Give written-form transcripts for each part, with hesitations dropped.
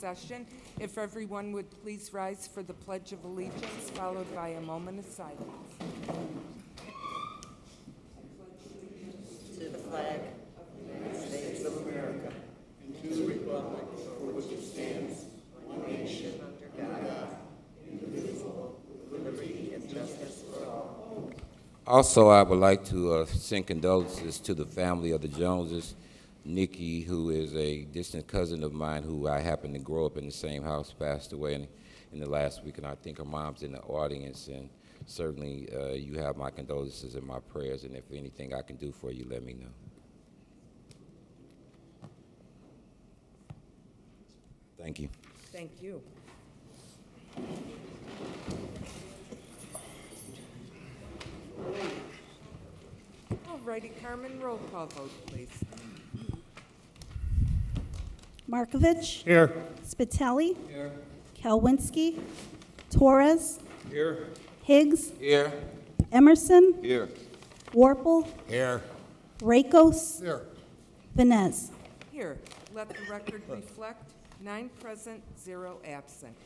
session. If everyone would please rise for the Pledge of Allegiance, followed by a moment of silence. To the flag of the United States of America, and to the republic for which it stands, one nation under God, indivisible, with liberty and justice for all. Also, I would like to send condolences to the family of the Joneses. Nikki, who is a distant cousin of mine who I happened to grow up in the same house, passed away in the last week, and I think her mom's in the audience, and certainly you have my condolences and my prayers, and if anything I can do for you, let me know. Thank you. Thank you. All righty, Carmen, roll call vote, please. Markovich. Here. Spitali. Here. Kalwinski. Torres. Here. Higgs. Here. Emerson. Here. Warple. Here. Rakos. Here. Vines. Here, let the record reflect 9 present, 0 absent.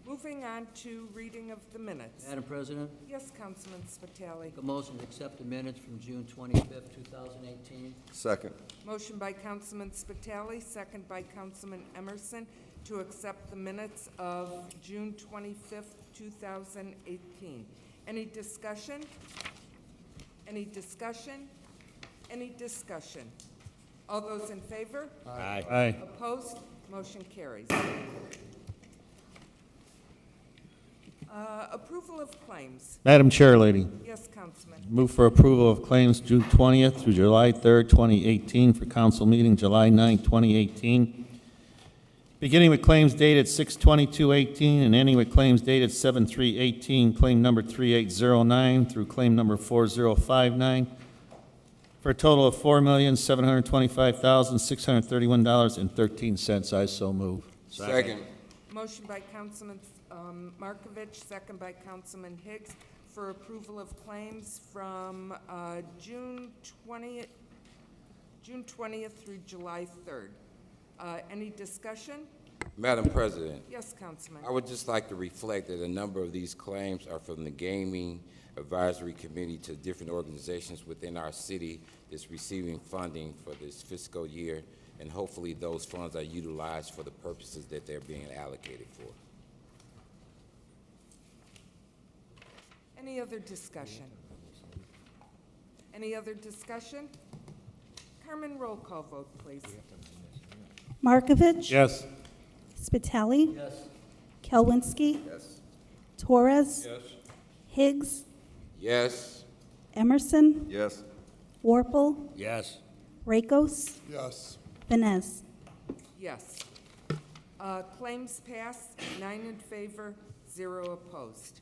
Moving on to reading of the minutes. Madam President, Yes, Councilman Spitali. make a motion to accept the minutes from June 25th, 2018. Second. Motion by Councilman Spitali, second by Councilman Emerson, to accept the minutes of June 25th, 2018. Any discussion? Any discussion? Any discussion? All those in favor? Aye. Aye. Opposed? Motion carries. Approval of claims. Madam Chair, Lady, Yes, Councilman. move for approval of claims June 20th through July 3rd, 2018 for council meeting July 9th, 2018. Beginning with claims dated 6/22/18 and ending with claims dated 7/3/18, claim number 3809 through claim number 4059, for a total of $4,725,631.13. I so move. Second. Motion by Councilman Markovich, second by Councilman Higgs, for approval of claims from June 20th through July 3rd. Any discussion? Madam President, Yes, Councilman. I would just like to reflect that a number of these claims are from the Gaming Advisory Committee to different organizations within our city that's receiving funding for this fiscal year, and hopefully those funds are utilized for the purposes that they're being allocated for. Any other discussion? Any other discussion? Carmen, roll call vote, please. Markovich. Yes. Spitali. Yes. Kalwinski. Yes. Torres. Yes. Higgs. Yes. Emerson. Yes. Warple. Yes. Rakos. Yes. Vines. Yes. Claims passed, 9 in favor, 0 opposed.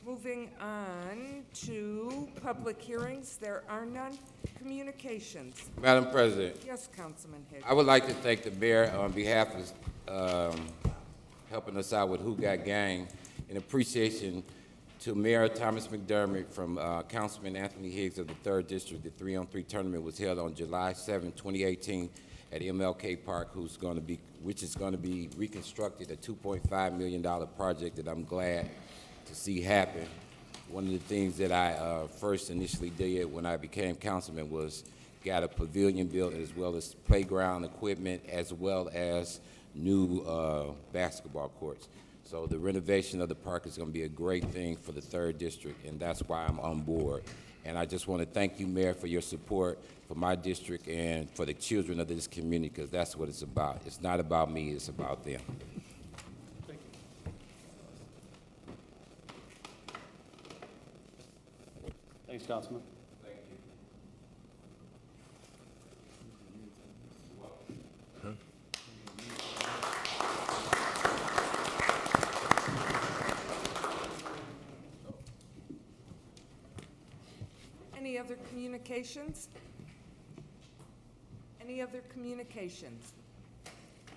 Moving on to public hearings, there are none. Communications. Madam President, Yes, Councilman Higgs. I would like to thank the mayor on behalf of helping us out with Who Got Gang, in appreciation to Mayor Thomas McDermott from Councilman Anthony Higgs of the 3rd District. The 3-on-3 tournament was held on July 7, 2018 at MLK Park, which is going to be reconstructed, a $2.5 million project that I'm glad to see happen. One of the things that I first initially did when I became councilman was got a pavilion built, as well as playground equipment, as well as new basketball courts. So the renovation of the park is going to be a great thing for the 3rd District, and that's why I'm on board. And I just want to thank you, Mayor, for your support for my district and for the children of this community, because that's what it's about. It's not about me, it's about them. Thanks, Councilman. Any other communications? Any other communications?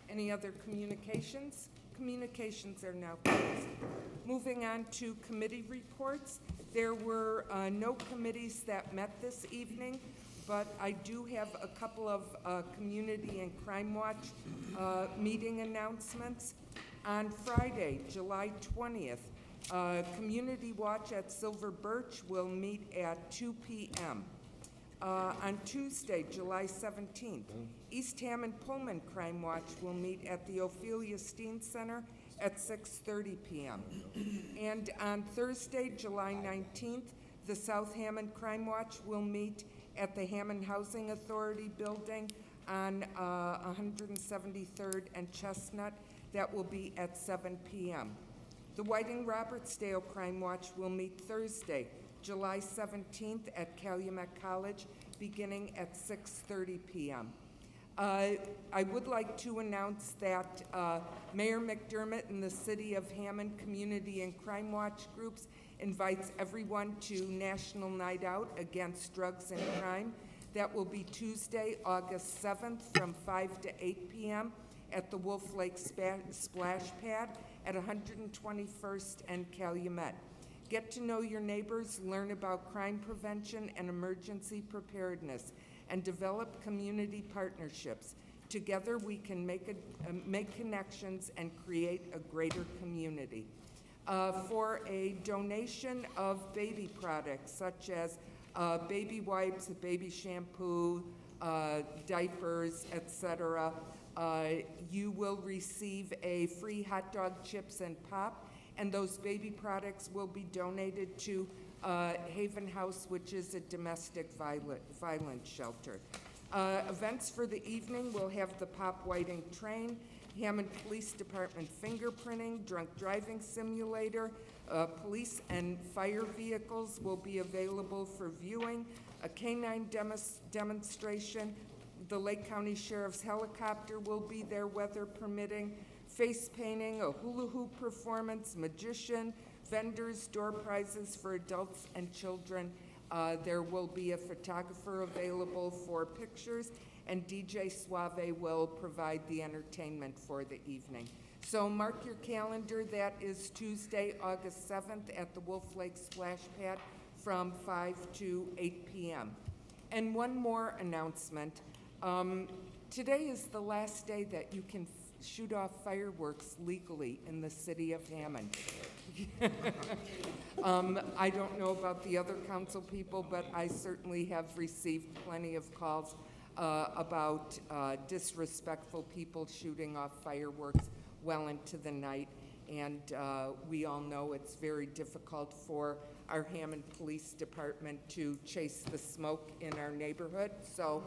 Any other communications? Communications are now closed. Moving on to committee reports. There were no committees that met this evening. but I do have a couple of Community and Crime Watch meeting announcements. On Friday, July 20th, Community Watch at Silver Birch will meet at 2 p.m. On Tuesday, July 17th, East Hammond Pullman Crime Watch will meet at the Ophelia Steen Center at 6:30 p.m. And on Thursday, July 19th, the South Hammond Crime Watch will meet at the Hammond Housing Authority building on 173rd and Chestnut. That will be at 7 p.m. The Whiting-Robertsdale Crime Watch will meet Thursday, July 17th at Calumet College, beginning at 6:30 p.m. I would like to announce that Mayor McDermott and the City of Hammond Community and Crime Watch groups invites everyone to National Night Out Against Drugs and Crime. That will be Tuesday, August 7th from 5 to 8 p.m. at the Wolf Lake Splash Pad at 121st and Calumet. Get to know your neighbors, learn about crime prevention and emergency preparedness, and develop community partnerships. Together we can make connections and create a greater community. For a donation of baby products such as baby wipes, baby shampoo, diapers, etc., you will receive a free hot dog, chips, and pop, and those baby products will be donated to Haven House, which is a domestic violence shelter. Events for the evening will have the pop whiting train, Hammond Police Department fingerprinting, drunk driving simulator, police and fire vehicles will be available for viewing, a canine demonstration, the Lake County Sheriff's helicopter will be there, weather permitting, face painting, a hula hoop performance, magician, vendors, door prizes for adults and children. There will be a photographer available for pictures, and DJ Suave will provide the entertainment for the evening. So mark your calendar. That is Tuesday, August 7th at the Wolf Lake Splash Pad from 5 to 8 p.m. And one more announcement. Today is the last day that you can shoot off fireworks legally in the City of Hammond. I don't know about the other council people, but I certainly have received plenty of calls about disrespectful people shooting off fireworks well into the night. And we all know it's very difficult for our Hammond Police Department to chase the smoke in our neighborhood. So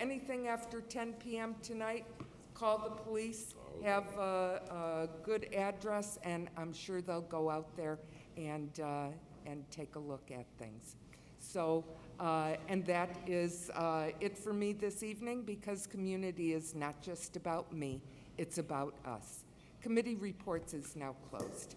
anything after 10 p.m. tonight, call the police, have a good address, and I'm sure they'll go out there and take a look at things. So, and that is it for me this evening, because community is not just about me, it's about us. Committee reports is now closed.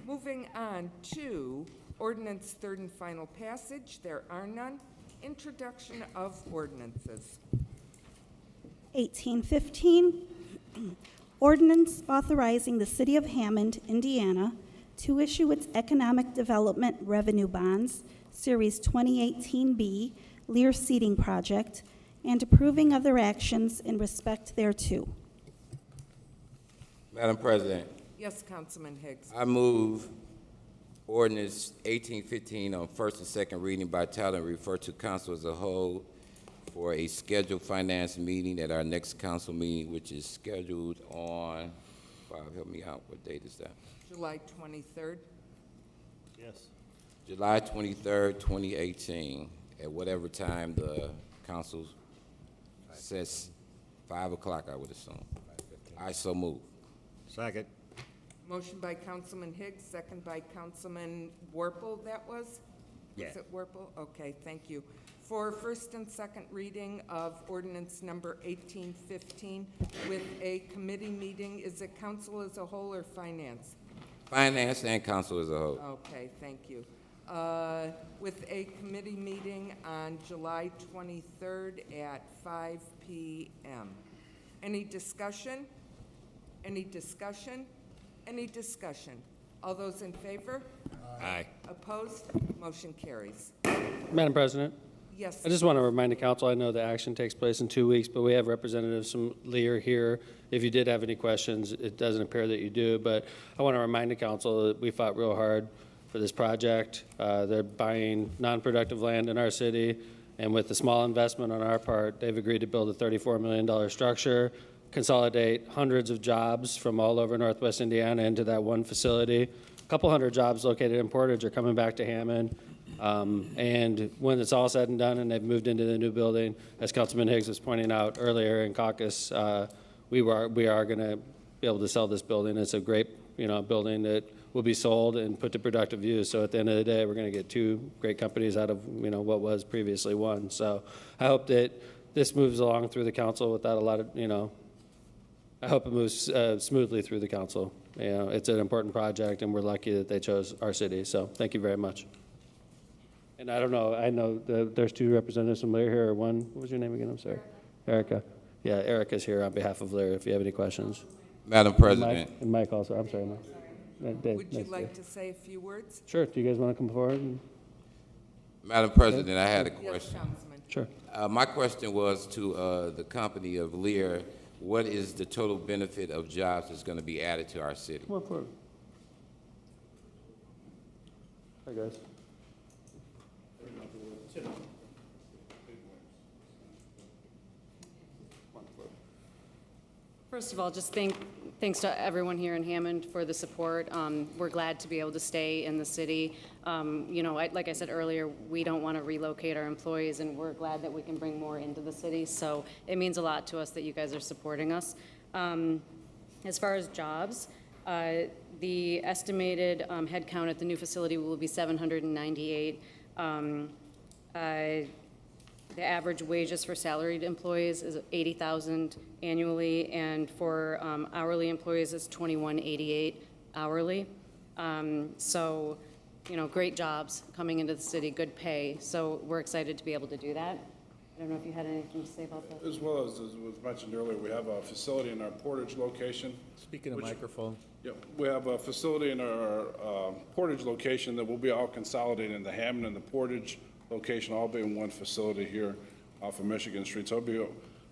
Moving on to ordinance third and final passage, there are none. Introduction of ordinances. 1815, ordinance authorizing the City of Hammond, Indiana, to issue its Economic Development Revenue Bonds, Series 2018B, Lear Seating Project, and approving other actions in respect thereto. Madam President, Yes, Councilman Higgs. I move ordinance 1815 on first and second reading by title and refer to council as a whole for a scheduled finance meeting at our next council meeting, which is scheduled on, Bob, help me out, what date is that? July 23rd. Yes. July 23rd, 2018, at whatever time the council sets, 5 o'clock, I would assume. I so move. Second. Motion by Councilman Higgs, second by Councilman Warple, that was? Yeah. Was it Warple? Okay, thank you. For first and second reading of ordinance number 1815 with a committee meeting, is it council as a whole or finance? Finance and council as a whole. Okay, thank you. With a committee meeting on July 23rd at 5 p.m. Any discussion? Any discussion? Any discussion? All those in favor? Aye. Opposed? Motion carries. Madam President, Yes. I just want to remind the council, I know the action takes place in 2 weeks, but we have representatives from Lear here. If you did have any questions, it doesn't appear that you do, but I want to remind the council that we fought real hard for this project. They're buying non-productive land in our city, and with the small investment on our part, they've agreed to build a $34 million structure, consolidate hundreds of jobs from all over Northwest Indiana into that one facility. A couple hundred jobs located in Portage are coming back to Hammond. And when it's all said and done and they've moved into the new building, as Councilman Higgs was pointing out earlier in caucus, we are going to be able to sell this building. It's a great, building that will be sold and put to productive use. So at the end of the day, we're going to get two great companies out of, what was previously one. So I hope that this moves along through the council without a lot of, I hope it moves smoothly through the council. It's an important project, and we're lucky that they chose our city. So thank you very much. And I don't know, I know there's two representatives from Lear here, or one. What was your name again? I'm sorry. Erica. Yeah, Erica's here on behalf of Lear if you have any questions. Madam President. And Mike also. I'm sorry, Mike. Dave, Would you nice like to say a few words? Sure. Do you guys want to come forward? Madam President, I had a Yes, question. Councilman. Sure. My question was to the company of Lear. What is the total benefit of jobs that's going to be added to our city? Come on forward. Hi, guys. First of all, just thanks to everyone here in Hammond for the support. We're glad to be able to stay in the city. Like I said earlier, we don't want to relocate our employees, and we're glad that we can bring more into the city. So it means a lot to us that you guys are supporting us. As far as jobs, the estimated headcount at the new facility will be 798. The average wages for salaried employees is $80,000 annually, and for hourly employees is $21.88 hourly. So, great jobs coming into the city, good pay. So we're excited to be able to do that. I don't know if you had anything to say about that. As well as was mentioned earlier, we have a facility in our Portage location. Speaking of microphone. Yep, we have a facility in our Portage location that will be all consolidated in the Hammond and the Portage location, all be in one facility here off of Michigan Street. So it'll be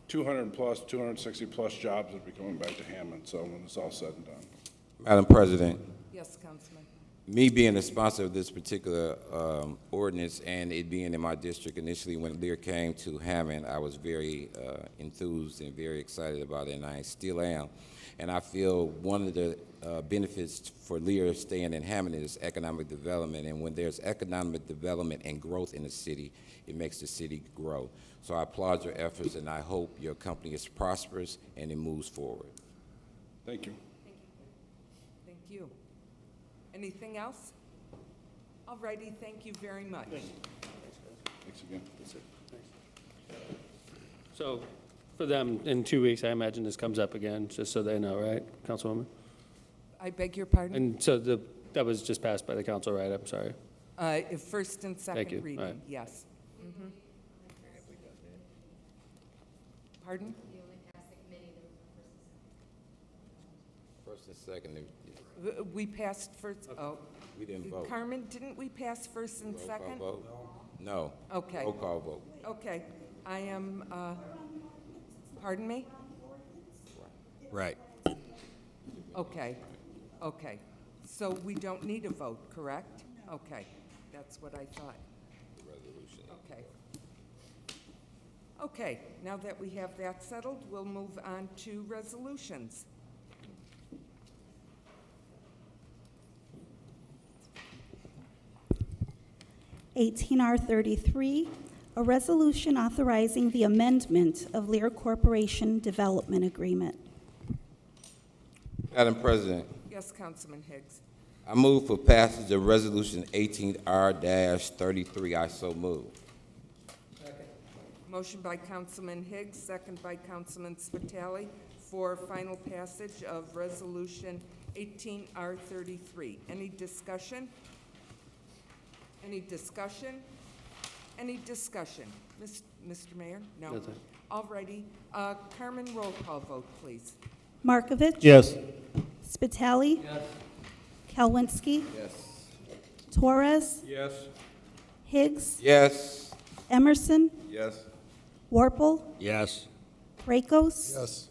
200 plus, 260 plus jobs that will be coming back to Hammond, so when it's all said and done. Madam President, Yes, Councilman. me being the sponsor of this particular ordinance and it being in my district initially when Lear came to Hammond, I was very enthused and very excited about it, and I still am. And I feel one of the benefits for Lear staying in Hammond is economic development. And when there's economic development and growth in the city, it makes the city grow. So I applaud your efforts, and I hope your company is prosperous and it moves forward. Thank you. Thank you. Anything else? All righty, thank you very much. Thanks again. So for them, in 2 weeks, I imagine this comes up again, just so they know, right, Councilwoman? I beg your pardon? And so that was just passed by the council, right? I'm sorry. First and you. second All reading, right. yes. Mhm. Pardon? First and second, We passed first, oh. we didn't vote. Carmen, didn't we pass first and Roll call second? vote? No. Okay. Roll call vote. Okay, I am, pardon me? Right. Okay, okay. So we don't need a vote, correct? Okay, that's what I thought. Okay. Okay, now that we have that settled, we'll move on to resolutions. R33, a resolution authorizing the amendment of Lear Corporation Development Agreement. Madam President, Yes, Councilman Higgs. I move for passage of Resolution 18R-33. I so move. Motion by Councilman Higgs, second by Councilman Spitali for final passage of Resolution 18R33. Any discussion? Any discussion? Any discussion? Mr. Mayor? No? That's it. All righty. Carmen, roll call vote, please. Markovich? Yes. Spitali? Yes. Kalwinski? Yes. Torres? Yes. Higgs? Yes. Emerson, Yes. Warple, Yes. Rakos, Yes.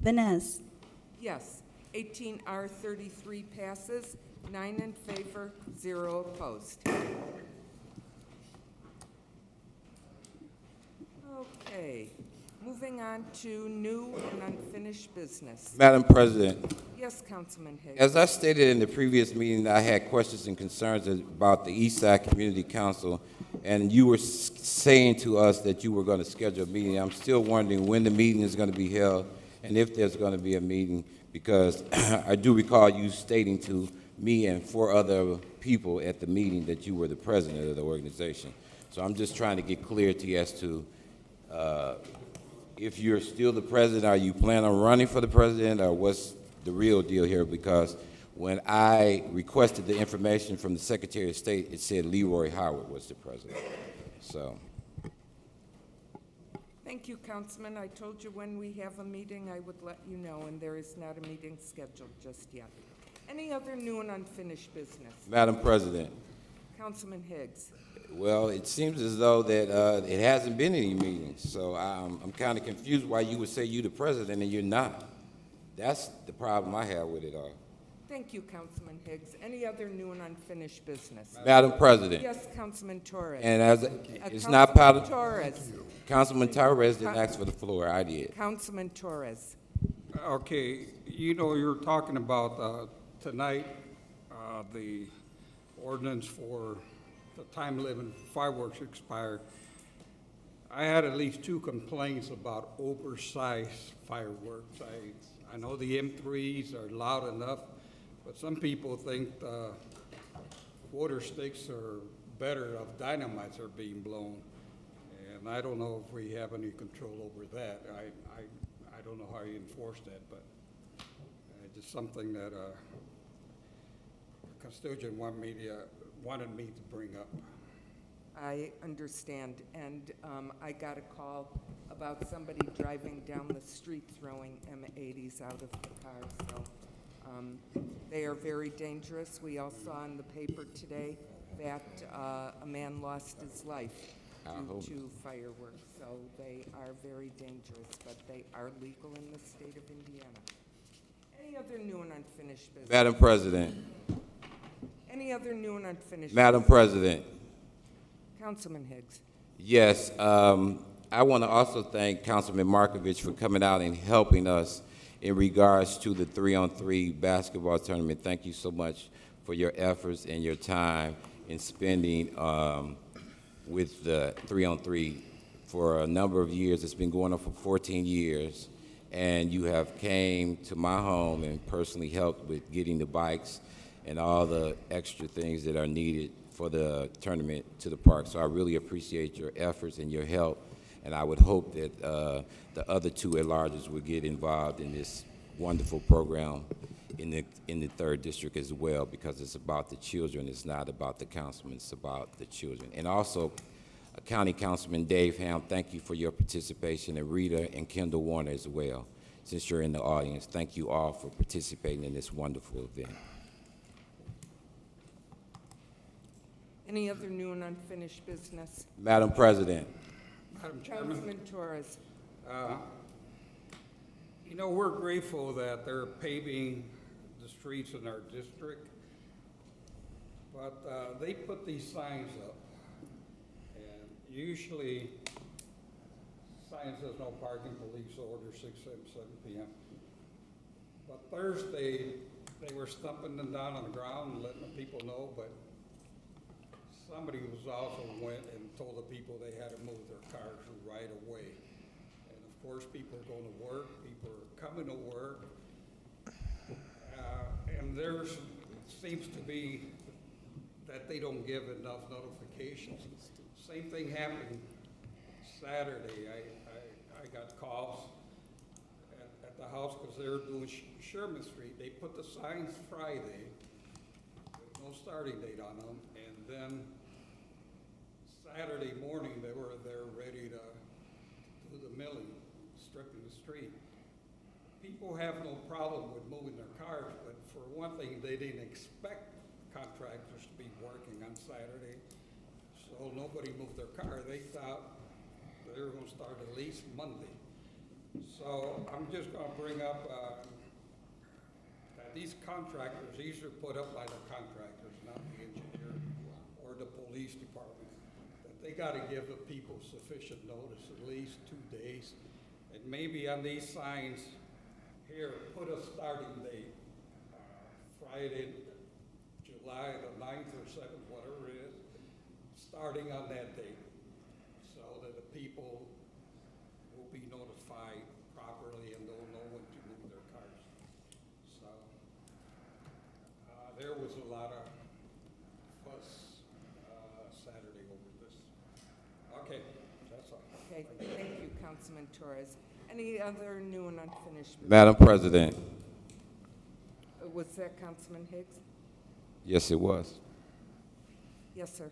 Vines. Yes. 18R33 passes, 9 in favor, 0 opposed. Okay, moving on to new and unfinished business. Madam President, Yes, Councilman Higgs. as I stated in the previous meeting, I had questions and concerns about the East Side Community Council, and you were saying to us that you were going to schedule a meeting. I'm still wondering when the meeting is going to be held and if there's going to be a meeting, because I do recall you stating to me and 4 other people at the meeting that you were the president of the organization. So I'm just trying to get clarity as to if you're still the president, are you planning on running for the president, or what's the real deal here? Because when I requested the information from the Secretary of State, it said Leroy Howard was the president. So, Thank you, Councilman. I told you when we have a meeting, I would let you know, and there is not a meeting scheduled just yet. Any other new and unfinished business? Madam President, Councilman Higgs. well, it seems as though that it hasn't been any meetings, so I'm kind of confused why you would say you the president and you're not. That's the problem I have with it all. Thank you, Councilman Higgs. Any other new and unfinished business? Madam President, Yes, Councilman Torres. and as it's not part of, Torres. Councilman Torres didn't ask for the floor, I did. Councilman Torres. Okay, you're talking about tonight, the ordinance for the time limit fireworks expired. I had at least 2 complaints about oversized fireworks. I know the M3s are loud enough, but some people think water sticks are better of dynamites are being blown. And I don't know if we have any control over that. I don't know how you enforce that, but just something that a custodian wanted me to bring up. I understand, and I got a call about somebody driving down the street throwing M80s out of the car, so they are very dangerous. We all saw in the paper today that a man lost his life due to fireworks, so they are very dangerous, but they are legal in the state of Indiana. Any other new and unfinished business? Madam President, Any other new and unfinished? Madam President, Councilman Higgs. yes, I want to also thank Councilman Markovich for coming out and helping us in regards to the 3-on-3 basketball tournament. Thank you so much for your efforts and your time in spending with the 3-on-3 for a number of years. It's been going on for 14 years, and you have came to my home and personally helped with getting the bikes and all the extra things that are needed for the tournament to the park. So I really appreciate your efforts and your help, and I would hope that the other 2 at-larges would get involved in this wonderful program in the 3rd district as well, because it's about the children. It's not about the councilman. It's about the children. And also, County Councilman Dave Ham, thank you for your participation, and Rita and Kendall Warner as well. Since you're in the audience, thank you all for participating in this wonderful event. Any other new and unfinished business? Madam President, Madam Chairman, Councilman Torres. we're grateful that they're paving the streets in our district, but they put these signs up, and usually sign says no parking, police order 6, 7 p.m. But Thursday, they were stumping them down on the ground and letting the people know, but somebody was also went and told the people they had to move their cars right away. And of course, people are going to work, people are coming to work. And there seems to be that they don't give enough notifications. Same thing happened Saturday. I got calls at the house because they were doing Sherman Street. They put the signs Friday with no starting date on them, and then Saturday morning they were there ready to do the milling, stripping the street. People have no problem with moving their cars, but for one thing, they didn't expect contractors to be working on Saturday. So nobody moved their car. They thought they were gonna start at least Monday. So I'm just gonna bring up, that these contractors, these are put up by the contractors, not the engineer or the police department. That they gotta give the people sufficient notice, at least 2 days. And maybe on these signs here, put a starting date, Friday, July the 9th or 7th, whatever it is, starting on that date, so that the people will be notified properly and they'll know when to move their cars. So, there was a lot of fuss, Saturday over this. Okay, that's all. Okay, thank you, Councilman Torres. Any other new and unfinished business? Madam President, Was that Councilman Higgs? yes, it was. Yes, sir.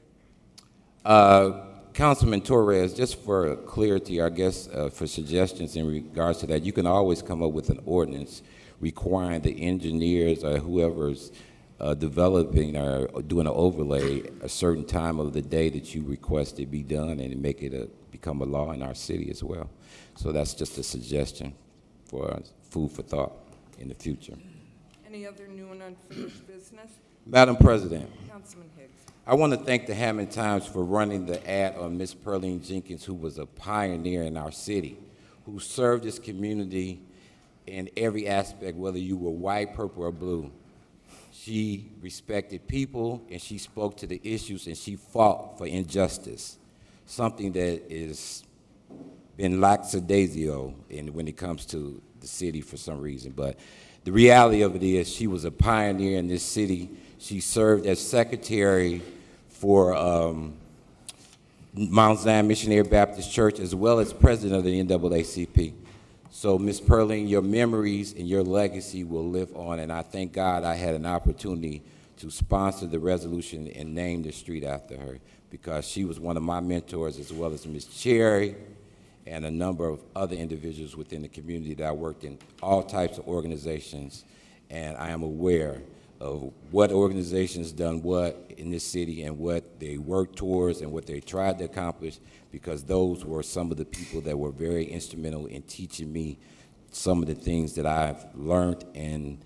Councilman Torres, just for clarity, I guess, for suggestions in regards to that, you can always come up with an ordinance requiring the engineers or whoever's developing or doing an overlay a certain time of the day that you request it be done, and make it become a law in our city as well. So that's just a suggestion for food for thought in the future. Any other new and unfinished business? Madam President, Councilman Higgs. I want to thank the Hammond Times for running the ad on Miss Pearline Jenkins, who was a pioneer in our city, who served this community in every aspect, whether you were white, purple, or blue. She respected people, and she spoke to the issues, and she fought for injustice, something that is been lackadaisical when it comes to the city for some reason. But the reality of it is she was a pioneer in this city. She served as secretary for Mount Zion Missionary Baptist Church, as well as president of the NAACP. So, Ms. Pearline, your memories and your legacy will live on, and I thank God I had an opportunity to sponsor the resolution and name the street after her, because she was one of my mentors, as well as Ms. Cherry and a number of other individuals within the community that I worked in all types of organizations, and I am aware of what organizations done what in this city and what they worked towards and what they tried to accomplish, because those were some of the people that were very instrumental in teaching me some of the things that I've learned and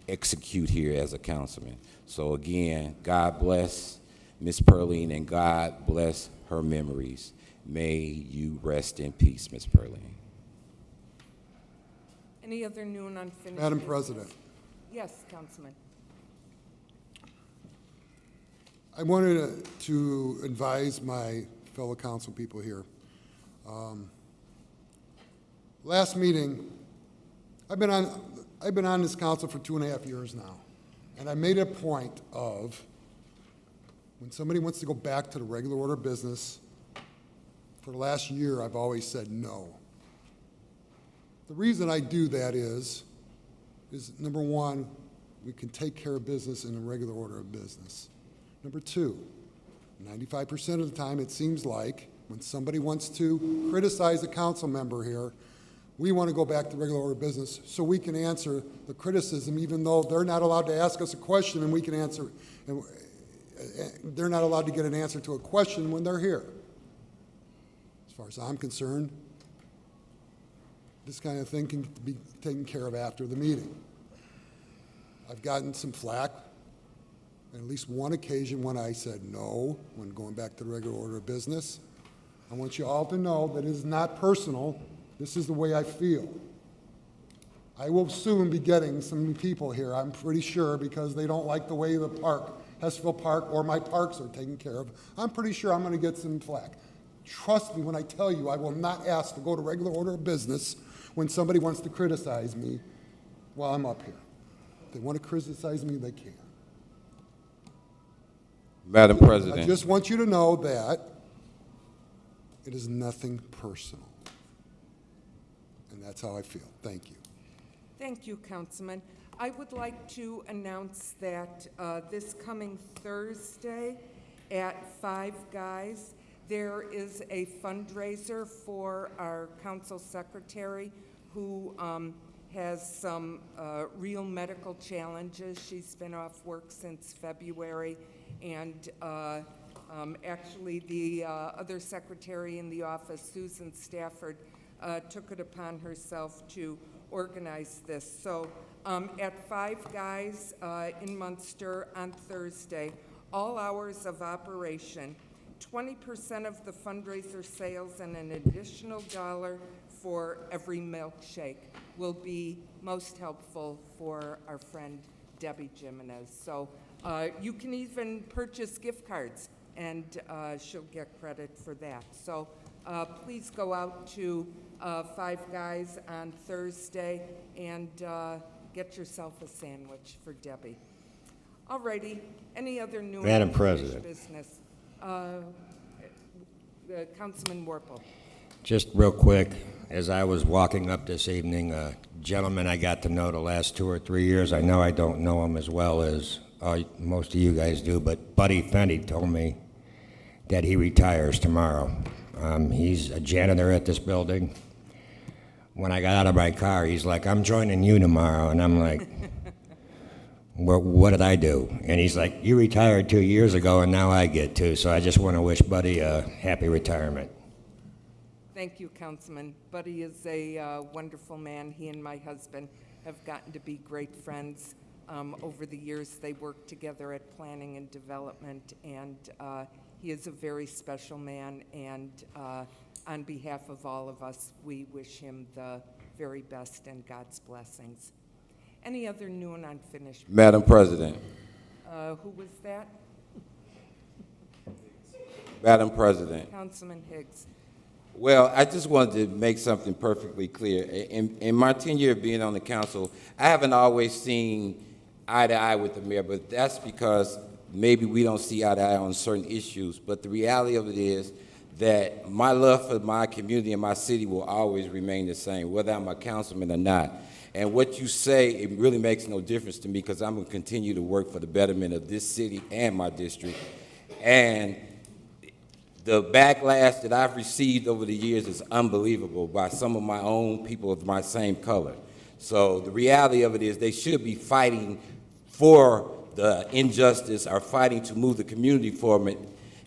execute here as a councilman. So again, God bless Ms. Pearline, and God bless her memories. May you rest in peace, Ms. Pearline. Any other new and unfinished Madam business? President, Yes, Councilman. I wanted to advise my fellow council people here. Last meeting, I've been on this council for 2.5 years now, and I made a point of, when somebody wants to go back to the regular order of business, for the last year, I've always said no. The reason I do that is number one, we can take care of business in the regular order of business. Number two, 95% of the time, it seems like when somebody wants to criticize a council member here, we want to go back to regular order of business so we can answer the criticism, even though they're not allowed to ask us a question and we can answer, and they're not allowed to get an answer to a question when they're here. As far as I'm concerned, this kind of thing can be taken care of after the meeting. I've gotten some flack on at least one occasion when I said no, when going back to the regular order of business. I want you all to know that it is not personal. This is the way I feel. I will soon be getting some people here, I'm pretty sure, because they don't like the way the park, Hessville Park, or my parks are taken care of. I'm pretty sure I'm going to get some flack. Trust me when I tell you I will not ask to go to regular order of business when somebody wants to criticize me while I'm up here. If they want to criticize me, they can. Madam President. I just want you to know that it is nothing personal. And that's how I feel. Thank you. Thank you, Councilman. I would like to announce that this coming Thursday at Five Guys, there is a fundraiser for our council secretary who has some real medical challenges. She's been off work since February, and Actually, the other secretary in the office, Susan Stafford, took it upon herself to organize this. So at Five Guys in Munster on Thursday, all hours of operation, 20% of the fundraiser sales and an additional $1 for every milkshake will be most helpful for our friend Debbie Jimenez. So you can even purchase gift cards, and she'll get credit for that. So please go out to Five Guys on Thursday and get yourself a sandwich for Debbie. All righty, any other new Madam unfinished President. business? Councilman Warple. Just real quick, as I was walking up this evening, a gentleman I got to know the last 2 or 3 years, I know I don't know him as well as most of you guys do, but Buddy Fenty told me that he retires tomorrow. He's a janitor at this building. When I got out of my car, he's like, "I'm joining you tomorrow," and I'm like, what did I do? And he's like, "You retired 2 years ago, and now I get to." So I just want to wish Buddy a happy retirement. Thank you, Councilman. Buddy is a wonderful man. He and my husband have gotten to be great friends over the years. They worked together at planning and development, and he is a very special man, and on behalf of all of us, we wish him the very best and God's blessings. Any other new and unfinished? Madam President. Who was that? Madam President. Councilman Higgs. Well, I just wanted to make something perfectly clear. In my tenure of being on the council, I haven't always seen eye to eye with the mayor, but that's because maybe we don't see eye to eye on certain issues. But the reality of it is that my love for my community and my city will always remain the same, whether I'm a councilman or not. And what you say, it really makes no difference to me, because I'm going to continue to work for the betterment of this city and my district. And the backlash that I've received over the years is unbelievable by some of my own people of my same color. So the reality of it is they should be fighting for the injustice or fighting to move the community forward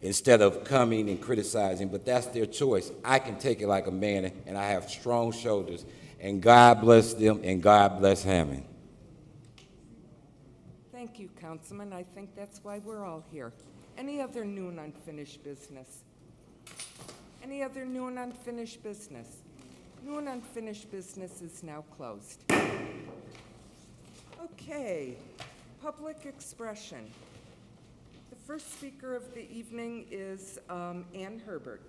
instead of coming and criticizing, but that's their choice. I can take it like a man, and I have strong shoulders, and God bless them, and God bless Hammond. Thank you, Councilman. I think that's why we're all here. Any other new and unfinished business? Any other new and unfinished business? New and unfinished business is now closed. Okay, public expression. The first speaker of the evening is Ann Herbert.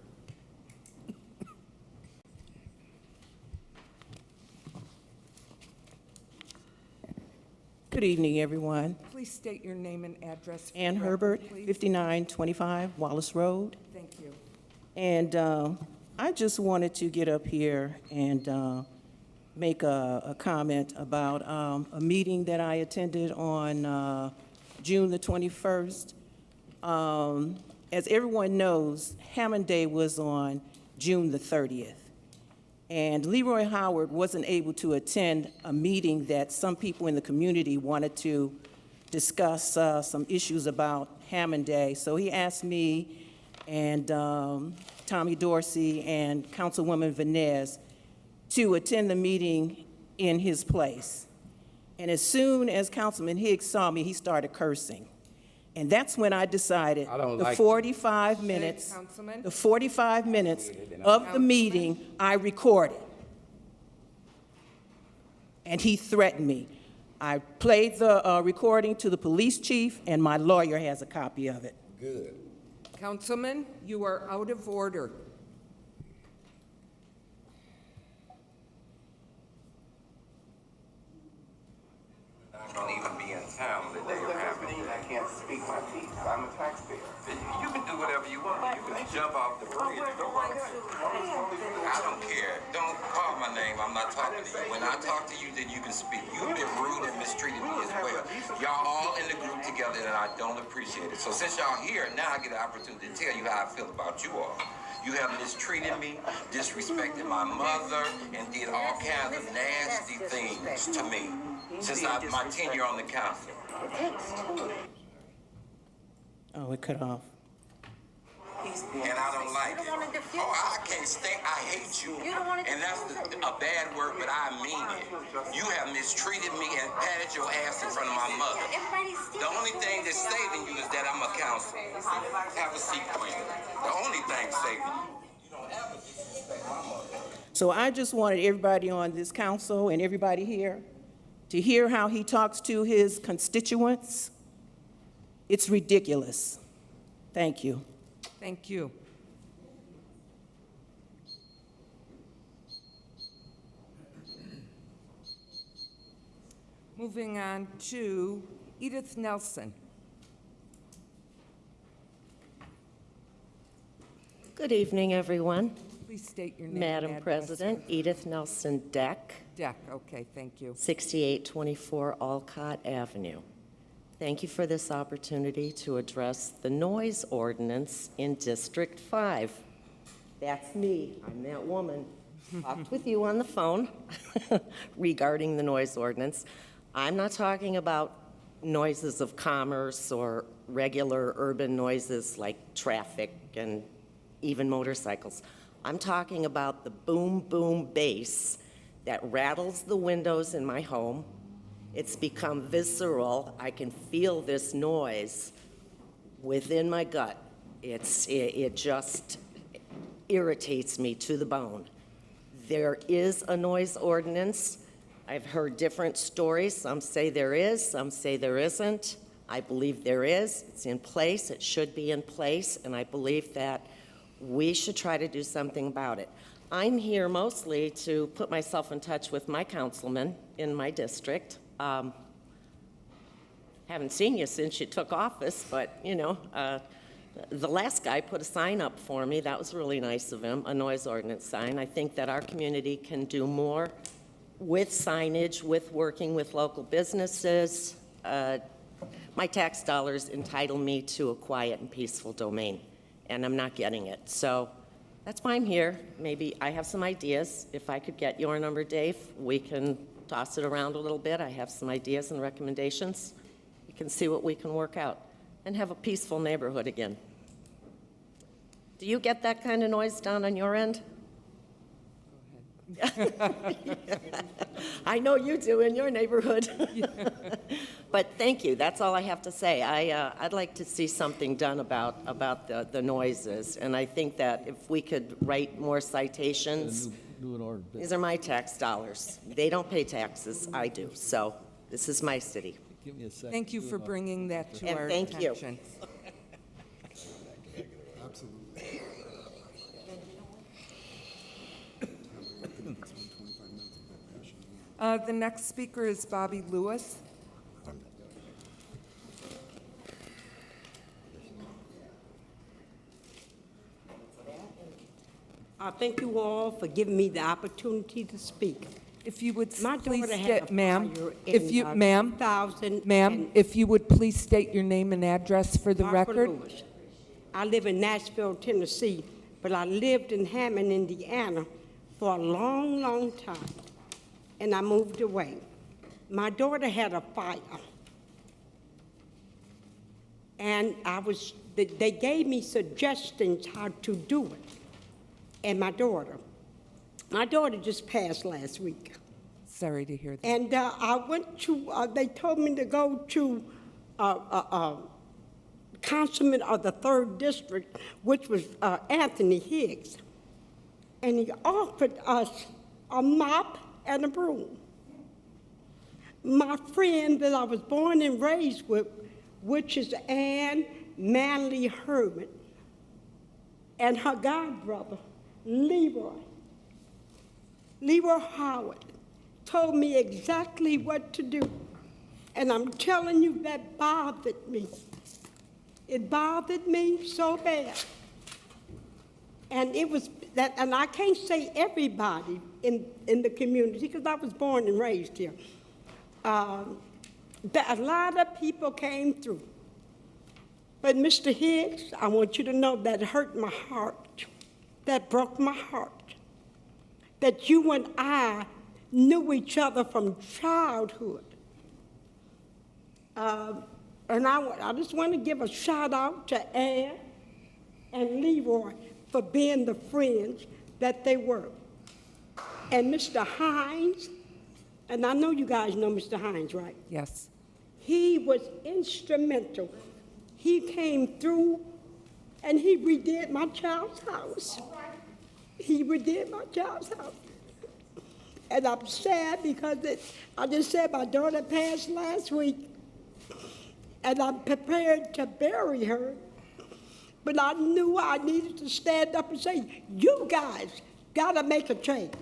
Good evening, everyone. Please state your name and address. for Ann the record, Herbert, please. 5925 Wallace Road. Thank you. And I just wanted to get up here and make a comment about a meeting that I attended on June the 21st. As everyone knows, Hammond Day was on June the 30th. And Leroy Howard wasn't able to attend a meeting that some people in the community wanted to discuss some issues about Hammond Day. So he asked me and Tommy Dorsey and Councilwoman Vanez to attend the meeting in his place. And as soon as Councilman Higgs saw me, he started cursing. And that's when I decided the 45 minutes, Councilman. the 45 minutes of the meeting, I recorded. And he threatened me. I played the recording to the police chief, and my lawyer has a copy of it. Good. Councilman, you are out of order. I don't even be in town the day of Hammond. I can't speak my piece. I'm a taxpayer. You can do whatever you want. You can jump off the bridge. I don't care. Don't call my name. I'm not talking to you. When I talk to you, then you can speak. You've been rude and mistreated me as well. Y'all all in the group together, and I don't appreciate it. So since y'all here, now I get an opportunity to tell you how I feel about you all. You have mistreated me, disrespected my mother, and did all kinds of nasty things to me since my tenure on the council. Oh, it cut off. and I don't like it. Oh, I can't stand, I hate you. And that's a bad word, but I mean it. You have mistreated me and patted your ass in front of my mother. The only thing that's saving you is that I'm a counselor. Have a seat, Queen. The only thing saving you. You don't ever disrespect my mother. So I just wanted everybody on this council and everybody here to hear how he talks to his constituents. It's ridiculous. Thank you. Thank you. Moving on to Edith Nelson. Good evening, everyone. Please state your name and Madam address. President, Edith Nelson Deck, Deck, okay, thank you. 6824 Alcott Avenue. Thank you for this opportunity to address the noise ordinance in District 5. That's me, I'm that woman. Talked with you on the phone regarding the noise ordinance. I'm not talking about noises of commerce or regular urban noises like traffic and even motorcycles. I'm talking about the boom, boom bass that rattles the windows in my home. It's become visceral. I can feel this noise within my gut. It just irritates me to the bone. There is a noise ordinance. I've heard different stories. Some say there is, some say there isn't. I believe there is. It's in place. It should be in place, and I believe that we should try to do something about it. I'm here mostly to put myself in touch with my councilman in my district. Haven't seen you since you took office, but, you know, the last guy put a sign up for me. That was really nice of him, a noise ordinance sign. I think that our community can do more with signage, with working with local businesses. My tax dollars entitle me to a quiet and peaceful domain, and I'm not getting it. So that's why I'm here. Maybe I have some ideas. If I could get your number, Dave, we can toss it around a little bit. I have some ideas and recommendations. We can see what we can work out and have a peaceful neighborhood again. Do you get that kind of noise down on your end? I know you do in your neighborhood. But thank you. That's all I have to say. I'd like to see something done about the noises, and I think that if we could write more citations, these are my tax dollars. They don't pay taxes. I do. So this is my city. Give me a second. Thank you for bringing that to And our thank you. attention. Absolutely. The next speaker is Bobby Lewis. Thank you all for giving me the opportunity to speak. If you would My please daughter state, had a ma'am, fire if you, in ma'am, 2000. ma'am, if you would please state your name and address for the Barbara record. Lewis. I live in Nashville, Tennessee, but I lived in Hammond, Indiana for a long, long time, and I moved away. My daughter had a fire, and they gave me suggestions how to do it. And my daughter just passed last week. Sorry to hear that. And I went to, they told me to go to Councilman of the 3rd District, which was Anthony Higgs. And he offered us a mop and a broom. My friend that I was born and raised with, which is Ann Manley Herman, and her godbrother, Leroy Howard, told me exactly what to do. And I'm telling you, that bothered me. It bothered me so bad. And it was that, and I can't say everybody in the community, because I was born and raised here, that a lot of people came through. But Mr. Higgs, I want you to know that hurt my heart. That broke my heart. That you and I knew each other from childhood. And I just want to give a shout out to Ann and Leroy for being the friends that they were. And Mr. Hines, and I know you guys know Mr. Hines, right? Yes. He was instrumental. He came through and he redid my child's house. He redid my child's house. And I'm sad because I just said my daughter passed last week, and I'm prepared to bury her. But I knew I needed to stand up and say, you guys got to make a change.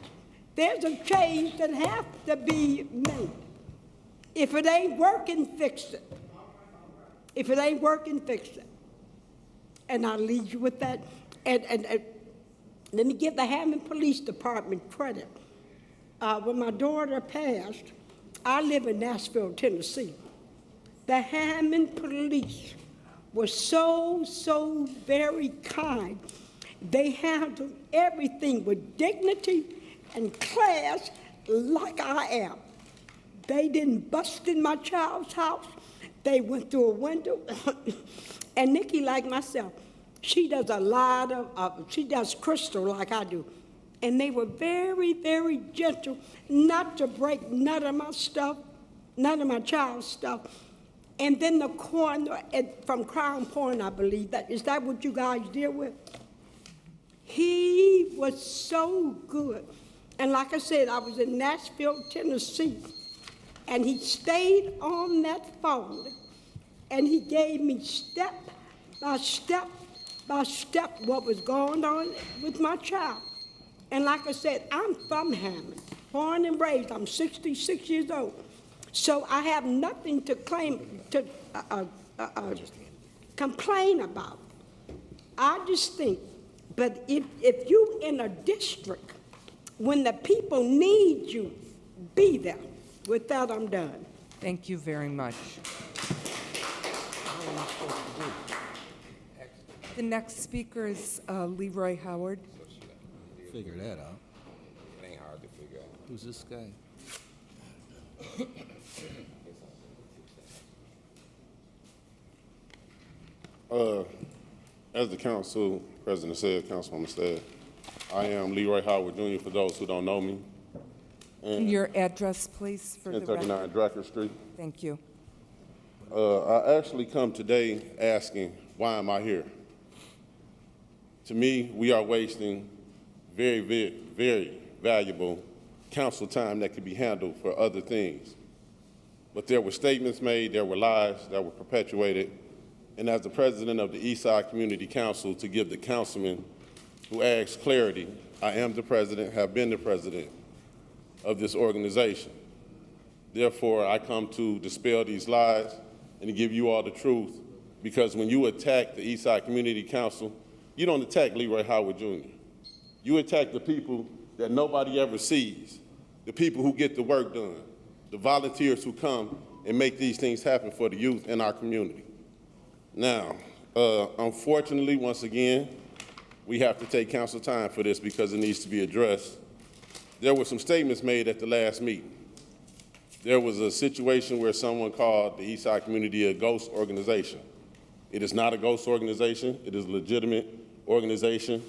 There's a change that has to be made. If it ain't working, fix it. If it ain't working, fix it. And I'll leave you with that. And let me give the Hammond Police Department credit. When my daughter passed, I live in Nashville, Tennessee. The Hammond Police were so very kind. They handled everything with dignity and class like I am. They didn't bust in my child's house. They went through a window. And Nikki, like myself, she does a lot of, she does crystal like I do. And they were very gentle, not to break none of my stuff, none of my child's stuff. And then the coroner from Crown Point, I believe, is that what you guys deal with? He was so good. And like I said, I was in Nashville, Tennessee, and he stayed on that phone, and he gave me step by step what was going on with my child. And like I said, I'm from Hammond, born and raised. I'm 66 years old. So I have nothing to complain about. I just think, but if you in a district, when the people need you, be there. With that, I'm done. Thank you very much. The next speaker is Leroy Howard. Figure that out. It ain't hard to figure out. Who's this guy? As the council president said, Councilwoman said, I am Leroy Howard Jr., for those who don't know me. And your address, please, for the record. 1039 Dracker Street. Thank you. I actually come today asking, why am I here? To me, we are wasting very valuable council time that could be handled for other things. But there were statements made, there were lies that were perpetuated, and as the president of the Eastside Community Council, to give the councilman who asked clarity, I am the president, have been the president of this organization. Therefore, I come to dispel these lies and to give you all the truth, because when you attack the Eastside Community Council, you don't attack Leroy Howard Jr. You attack the people that nobody ever sees, the people who get the work done, the volunteers who come and make these things happen for the youth in our community. Now, unfortunately, once again, we have to take council time for this because it needs to be addressed. There were some statements made at the last meeting. There was a situation where someone called the Eastside community a ghost organization. It is not a ghost organization. It is a legitimate organization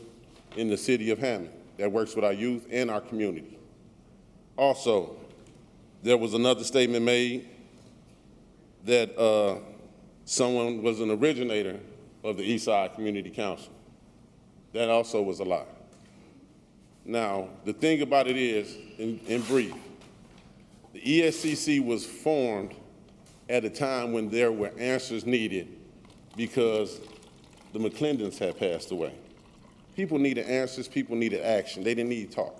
in the City of Hammond that works with our youth and our community. Also, there was another statement made that someone was an originator of the Eastside Community Council. That also was a lie. Now, the thing about it is, in brief, the ESCC was formed at a time when there were answers needed because the McClendons had passed away. People needed answers, people needed action. They didn't need talk.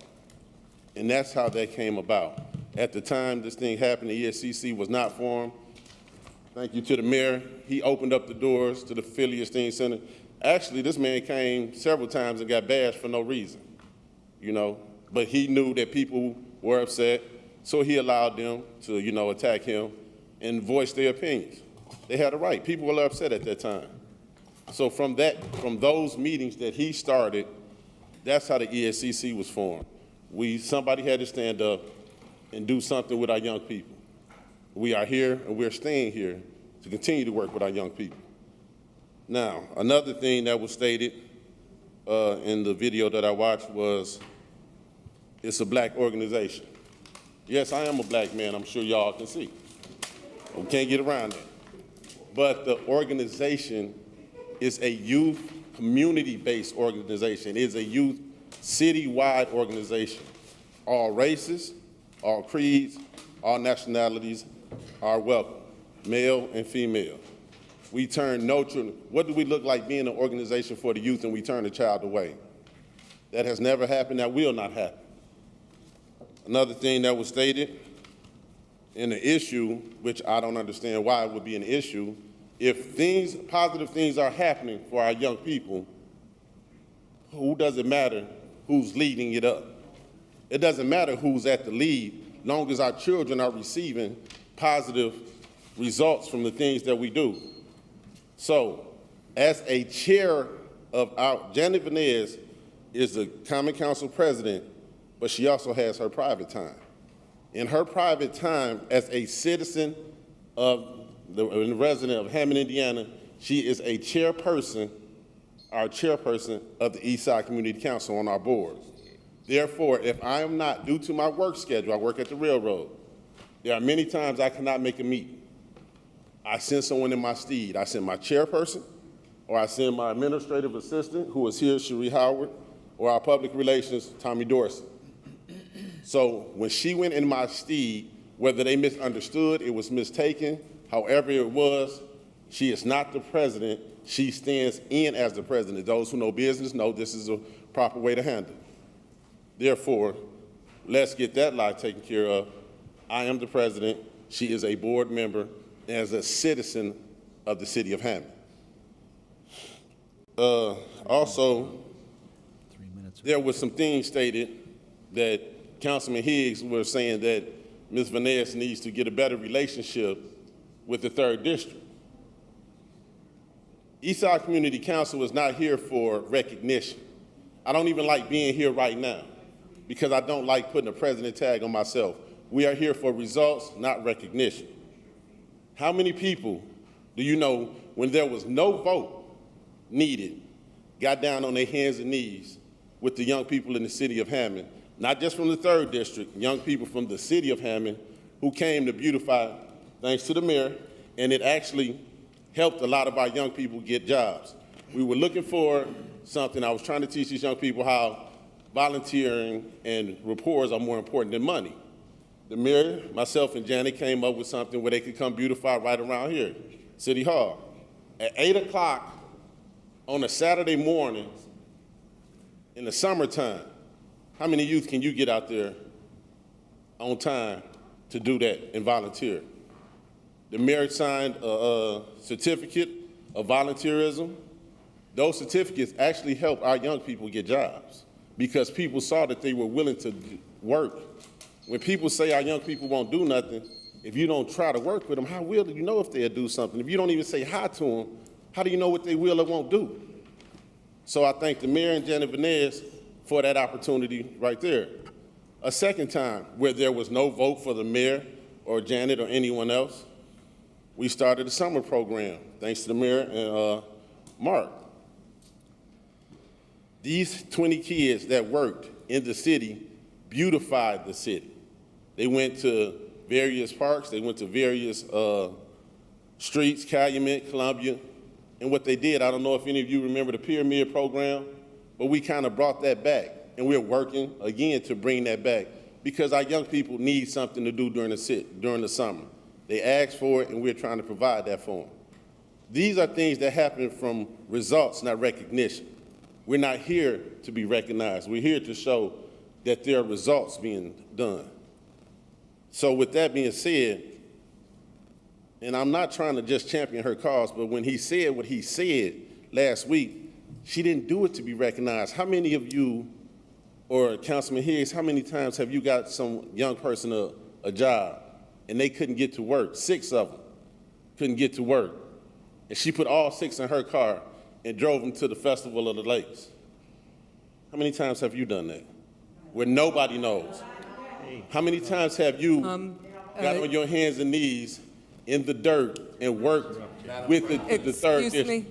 And that's how that came about. At the time this thing happened, the ESCC was not formed. Thank you to the mayor. He opened up the doors to the Philly Esteem Center. Actually, this man came several times and got bashed for no reason, you know, but he knew that people were upset, so he allowed them to, you know, attack him and voice their opinions. They had a right. People were upset at that time. So from those meetings that he started, that's how the ESCC was formed. Somebody had to stand up and do something with our young people. We are here and we're staying here to continue to work with our young people. Now, another thing that was stated in the video that I watched was, it's a black organization. Yes, I am a black man, I'm sure y'all can see. We can't get around that. But the organization is a youth, community-based organization. It is a youth, citywide organization. All races, all creeds, all nationalities are welcome, male and female. We turn no children. What do we look like being an organization for the youth and we turn a child away? That has never happened, that will not happen. Another thing that was stated in the issue, which I don't understand why it would be an issue, if positive things are happening for our young people, who does it matter who's leading it up? It doesn't matter who's at the lead, long as our children are receiving positive results from the things that we do. So, as a chair of Janet Vanez is the Common Council president, but she also has her private time. In her private time, as a citizen and resident of Hammond, Indiana, she is a chairperson, our chairperson of the Eastside Community Council on our board. Therefore, if I am not, due to my work schedule, I work at the railroad, there are many times I cannot make a meeting. I send someone in my stead. I send my chairperson, or I send my administrative assistant, who is here, Cherie Howard, or our public relations, Tommy Dorsey. So when she went in my stead, whether they misunderstood, it was mistaken, however it was, she is not the president. She stands in as the president. Those who know business know this is a proper way to handle it. Therefore, let's get that lie taken care of. I am the president. She is a board member as a citizen of the City of Hammond. Also, there was some things stated that Councilman Higgs was saying that Ms. Vanez needs to get a better relationship with the 3rd District. Eastside Community Council is not here for recognition. I don't even like being here right now because I don't like putting a president tag on myself. We are here for results, not recognition. How many people do you know, when there was no vote needed, got down on their hands and knees with the young people in the City of Hammond, not just from the 3rd District, young people from the City of Hammond who came to beautify, thanks to the mayor, and it actually helped a lot of our young people get jobs. We were looking for something. I was trying to teach these young people how volunteering and rapports are more important than money. The mayor, myself, and Janet came up with something where they could come beautify right around here, City Hall. At 8 o'clock on a Saturday morning in the summertime, how many youth can you get out there on time to do that and volunteer? The mayor signed a certificate of volunteerism. Those certificates actually help our young people get jobs because people saw that they were willing to work. When people say our young people won't do nothing, if you don't try to work with them, how will you know if they'll do something? If you don't even say hi to them, how do you know what they will or won't do? So I thank the mayor and Janet Vanez for that opportunity right there. A second time, where there was no vote for the mayor or Janet or anyone else, we started a summer program, thanks to the mayor and Mark. These 20 kids that worked in the city beautified the city. They went to various parks, they went to various streets, Calumet, Columbia, and what they did, I don't know if any of you remember the Pyramid program, but we kind of brought that back, and we're working again to bring that back because our young people need something to do during the summer. They ask for it, and we're trying to provide that for them. These are things that happen from results, not recognition. We're not here to be recognized. We're here to show that there are results being done. So with that being said, and I'm not trying to just champion her cause, but when he said what he said last week, she didn't do it to be recognized. How many of you, or Councilman Higgs, how many times have you got some young person a job and they couldn't get to work? 6 of them couldn't get to work. And she put all 6 in her car and drove them to the Festival of the Lakes. How many times have you done that? Where nobody knows. How many times have you got on your hands and knees in the dirt and worked with the 3rd District? Excuse me,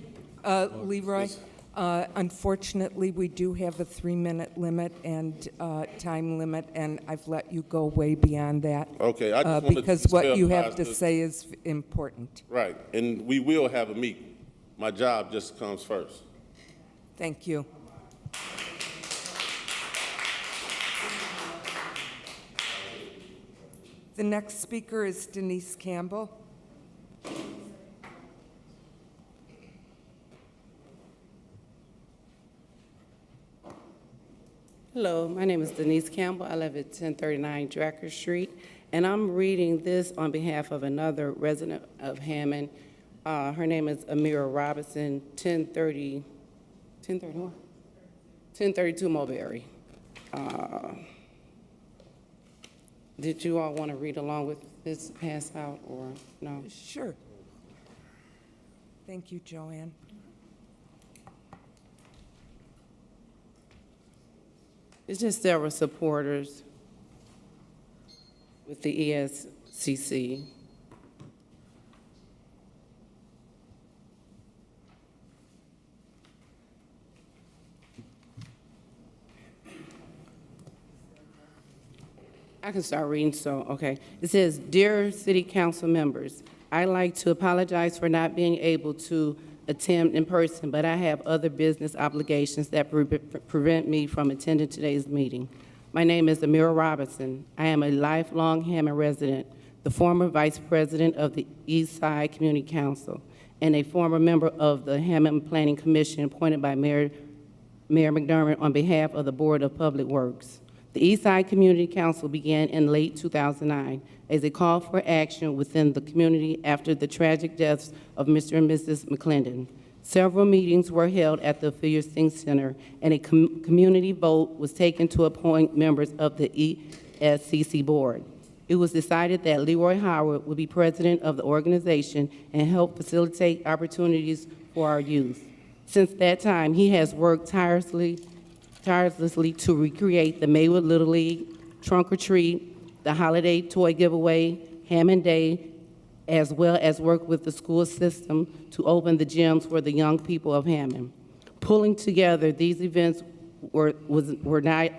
Leroy. Unfortunately, we do have a 3-minute limit and time limit, and I've let you go way beyond that. Okay, I just wanted to because what you have to dispel say is important. Right, and we will have a meeting. My job just comes first. Thank you. The next speaker is Denise Campbell. Hello, my name is Denise Campbell. I live at 1039 Dracker Street, and I'm reading this on behalf of another resident of Hammond. Her name is Amira Robinson, 1032 Mulberry. Did you all want to read along with this pass out, or no? Sure. Thank you, Joanne. It's just several supporters with the ESCC. I can start reading, so, okay. It says, "Dear City Council members, I'd like to apologize for not being able to attend in person, but I have other business obligations that prevent me from attending today's meeting. My name is Amira Robinson. I am a lifelong Hammond resident, the former vice president of the East Side Community Council, and a former member of the Hammond Planning Commission appointed by Mayor McDermott on behalf of the Board of Public Works. The East Side Community Council began in late 2009 as a call for action within the community after the tragic deaths of Mr. and Mrs. McClendon. Several meetings were held at the Phillips Sing Center, and a community vote was taken to appoint members of the ESCC board. It was decided that Leroy Howard would be president of the organization and help facilitate opportunities for our youth. Since that time, he has worked tirelessly to recreate the Maywood Little League, Trunk or Treat, the holiday toy giveaway, Hammond Day, as well as work with the school system to open the gyms for the young people of Hammond. Pulling together these events were not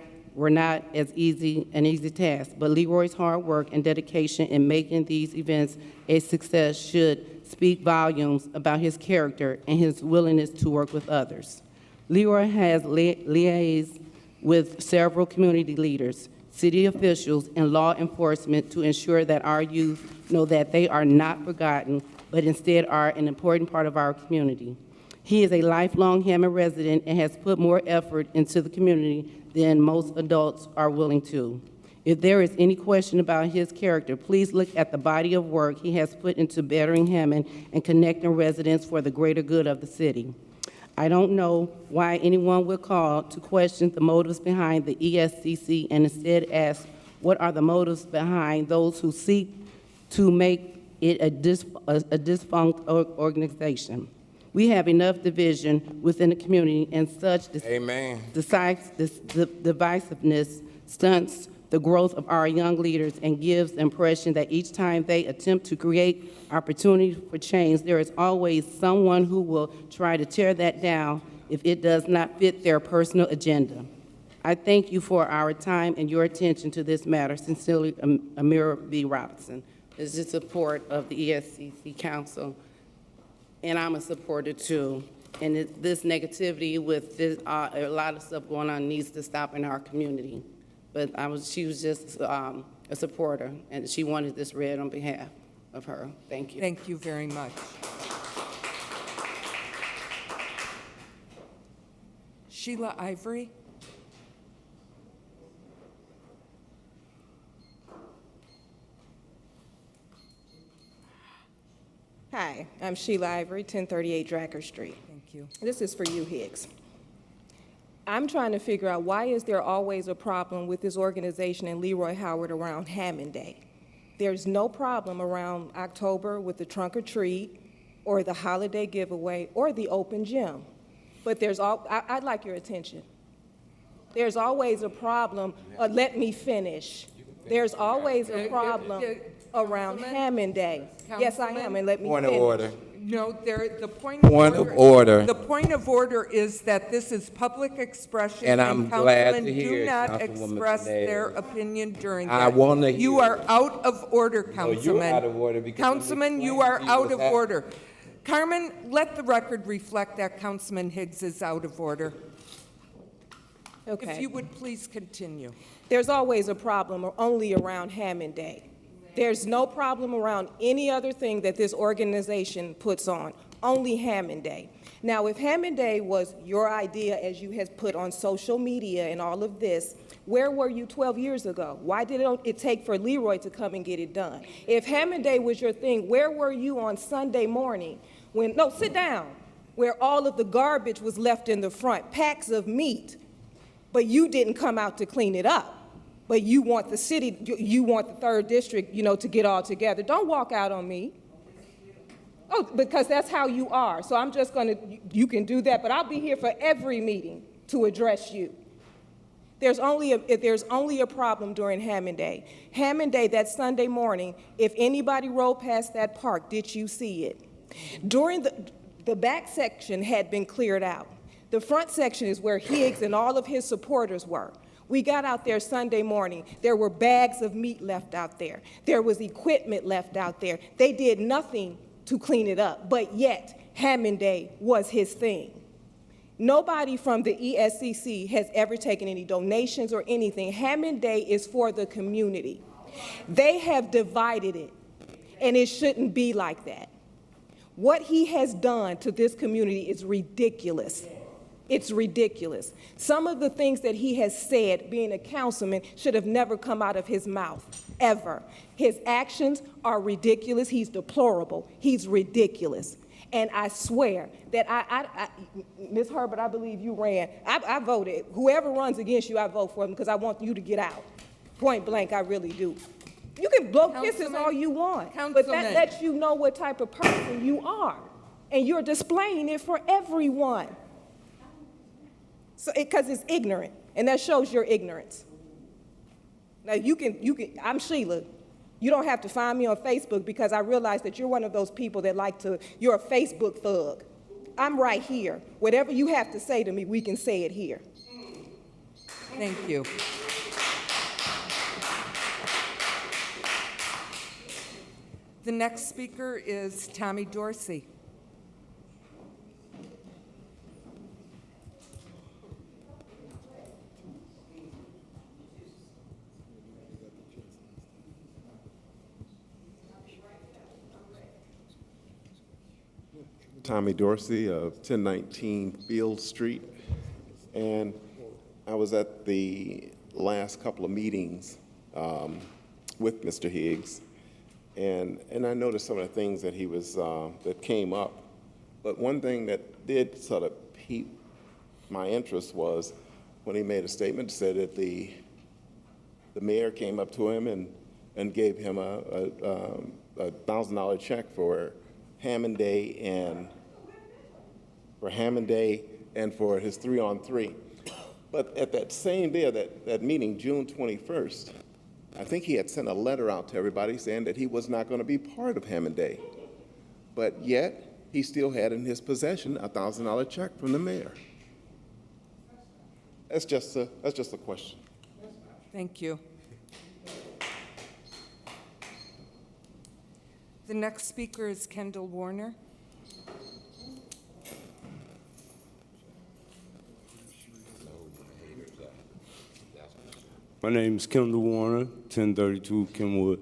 an easy task, but Leroy's hard work and dedication in making these events a success should speak volumes about his character and his willingness to work with others. Leroy has liaised with several community leaders, city officials, and law enforcement to ensure that our youth know that they are not forgotten, but instead are an important part of our community. He is a lifelong Hammond resident and has put more effort into the community than most adults are willing to. If there is any question about his character, please look at the body of work he has put into bettering Hammond and connecting residents for the greater good of the city. I don't know why anyone would call to question the motives behind the ESCC and instead ask, what are the motives behind those who seek to make it a defunct organization? We have enough division within the community, and such divisiveness stunts the growth of our young leaders and gives the impression that each time they attempt to create opportunity for change, there is always someone who will try to tear that down if it does not fit their personal agenda. I thank you for our time and your attention to this matter. Sincerely, Amira B. Robinson. This is support of the ESCC Council, and I'm a supporter too. And this negativity with this, a lot of stuff going on needs to stop in our community. But she was just a supporter, and she wanted this read on behalf of her. Thank you. Thank you very much. Sheila Ivory. Hi, I'm Sheila Ivory, 1038 Dracker Street. Thank you. This is for you, Higgs. I'm trying to figure out, why is there always a problem with this organization and Leroy Howard around Hammond Day? There's no problem around October with the Trunk or Treat or the holiday giveaway or the open gym. But I'd like your attention. There's always a problem, let me finish. There's always a problem around Hammond Day. Yes, I am, and let me finish. Point of order. No, the point Of order. The point of order is that this is public expression. And I'm glad to councilmen hear do it, not Councilwoman express their Tenay. opinion during I that. wanna You hear are out of order, No, you're Councilman. out of order because I'm Councilman, you explaining are to you out what's of hap- order. Carmen, let the record reflect that Councilman Higgs is out of order. If Okay. you would please continue. There's always a problem only around Hammond Day. There's no problem around any other thing that this organization puts on, only Hammond Day. Now, if Hammond Day was your idea, as you have put on social media and all of this, where were you 12 years ago? Why did it take for Leroy to come and get it done? If Hammond Day was your thing, where were you on Sunday morning when, no, sit down, where all of the garbage was left in the front, packs of meat, but you didn't come out to clean it up? But you want the city, you want the third district, to get all together. Don't walk out on me. Oh, because that's how you are. So I'm just you can do that, but I'll be here for every meeting to address you. There's only a problem during Hammond Day. Hammond Day, that Sunday morning, if anybody rode past that park, did you see it? During the back section had been cleared out. The front section is where Higgs and all of his supporters were. We got out there Sunday morning. There were bags of meat left out there. There was equipment left out there. They did nothing to clean it up, but yet Hammond Day was his thing. Nobody from the ESCC has ever taken any donations or anything. Hammond Day is for the community. They have divided it, and it shouldn't be like that. What he has done to this community is ridiculous. It's ridiculous. Some of the things that he has said, being a councilman, should have never come out of his mouth, ever. His actions are ridiculous. He's deplorable. He's ridiculous. And I swear that Ms. Herbert, I believe you ran. I voted. Whoever runs against you, I vote for them because I want you to get out. Point blank, I really do. You can blow kisses all you want, but that lets you know what type of person you are. And you're displaying it for everyone. So, because it's ignorant, and that shows your ignorance. Now, I'm Sheila. You don't have to find me on Facebook because I realize that you're one of those people that you're a Facebook thug. I'm right here. Whatever you have to say to me, we can say it here. Thank you. The next speaker is Tommy Dorsey. Tommy Dorsey of 1019 Field Street, and I was at the last couple of meetings with Mr. Higgs, and I noticed some of the things that he was that came up. But one thing that did sort of pique my interest was when he made a statement, said that the mayor came up to him and gave him a $1,000 check for Hammond Day and for his 3-on-3. But at that same day of that meeting, June 21st, I think he had sent a letter out to everybody saying that he was not going to be part of Hammond Day. But yet, he still had in his possession a $1,000 check from the mayor. That's just a question. Thank you. The next speaker is Kendall Warner. My name is Kendall Warner, 1032 Kenwood.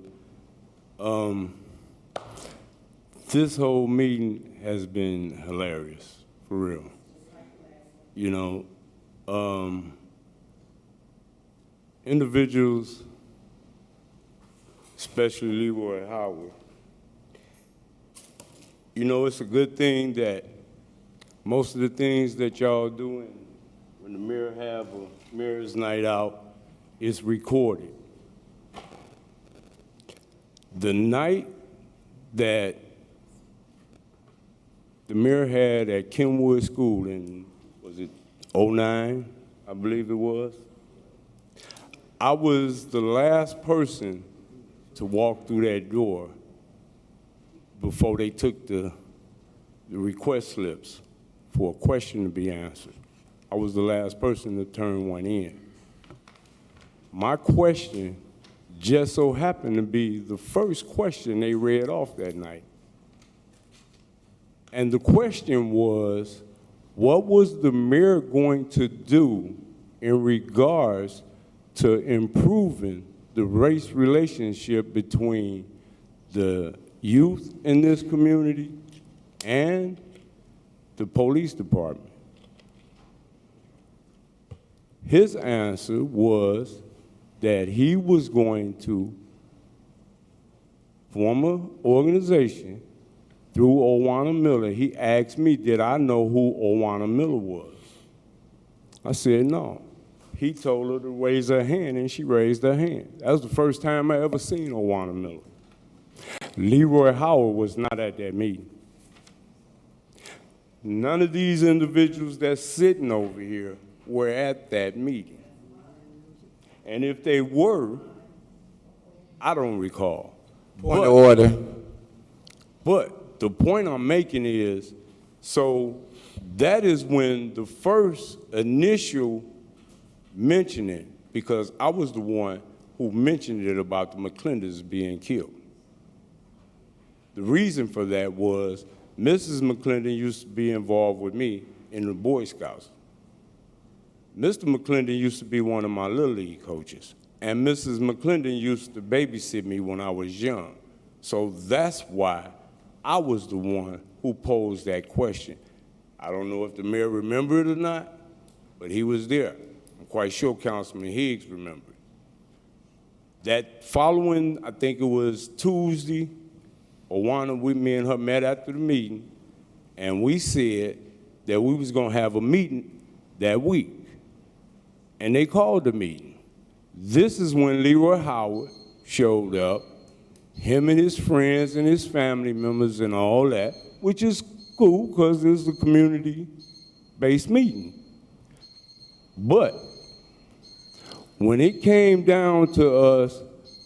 This whole meeting has been hilarious, for real. Individuals, especially Leroy Howard, it's a good thing that most of the things that y'all doing when the mayor have a mayor's night out is recorded. The night that the mayor had at Kenwood School in, was it 09, I believe it was? I was the last person to walk through that door before they took the the request slips for a question to be answered. I was the last person to turn one in. My question just so happened to be the first question they read off that night. And the question was, what was the mayor going to do in regards to improving the race relationship between the youth in this community and the police department? His answer was that he was going to form an organization through Owana Miller. He asked me, did I know who Owana Miller was? I said, no. He told her to raise her hand, and she raised her hand. That was the first time I ever seen Owana Miller. Leroy Howard was not at that meeting. None of these individuals that's sitting over here were at that meeting. And if they were, I don't recall. Point of order. But the point I'm making is, so that is when the first initial mentioning, because I was the one who mentioned it about the McClendons being killed. The reason for that was Mrs. McClendon used to be involved with me in the Boy Scouts. Mr. McClendon used to be one of my Little League coaches, and Mrs. McClendon used to babysit me when I was young. So that's why I was the one who posed that question. I don't know if the mayor remembered it or not, but he was there. I'm quite sure Councilman Higgs remembered. That following, I think it was Tuesday, Owana, me and her met after the meeting, and we said that we was gonna have a meeting that week. And they called the meeting. This is when Leroy Howard showed up, him and his friends and his family members and all that, which is cool because it's a community-based meeting. But when it came down to us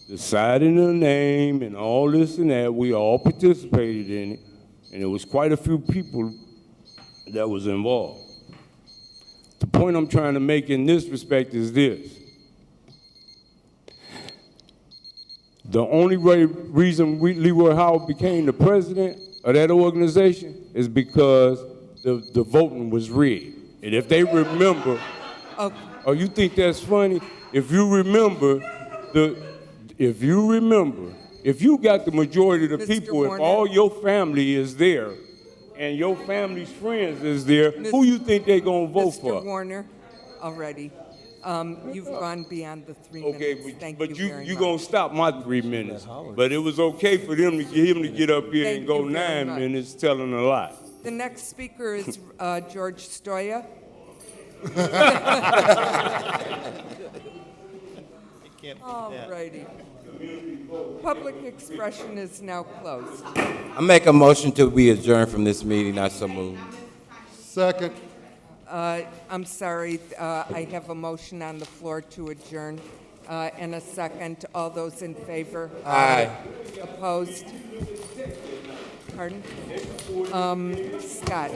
deciding the name and all this and that, we all participated in it, and there was quite a few people that was involved. The point I'm trying to make in this respect is this. The only reason Leroy Howard became the president of that organization is because the voting was rigged. And if they remember, oh, you think that's funny? If you remember, if you got the majority of the people, if all your family is there, and your family's friends is there, who you think they gonna vote for? Mr. Warner, already. You've gone beyond the 3 minutes. Okay, but you gonna stop my 3 minutes. But it was okay for them to get him to get up here and go 9 minutes telling a lie. The next speaker is George Stoya. All righty. Public expression is now closed. I make a motion to be adjourned from this meeting. I so move. Second. I'm sorry, I have a motion on the floor to adjourn and a second. All those in favor? Aye. Opposed? Pardon? Scott?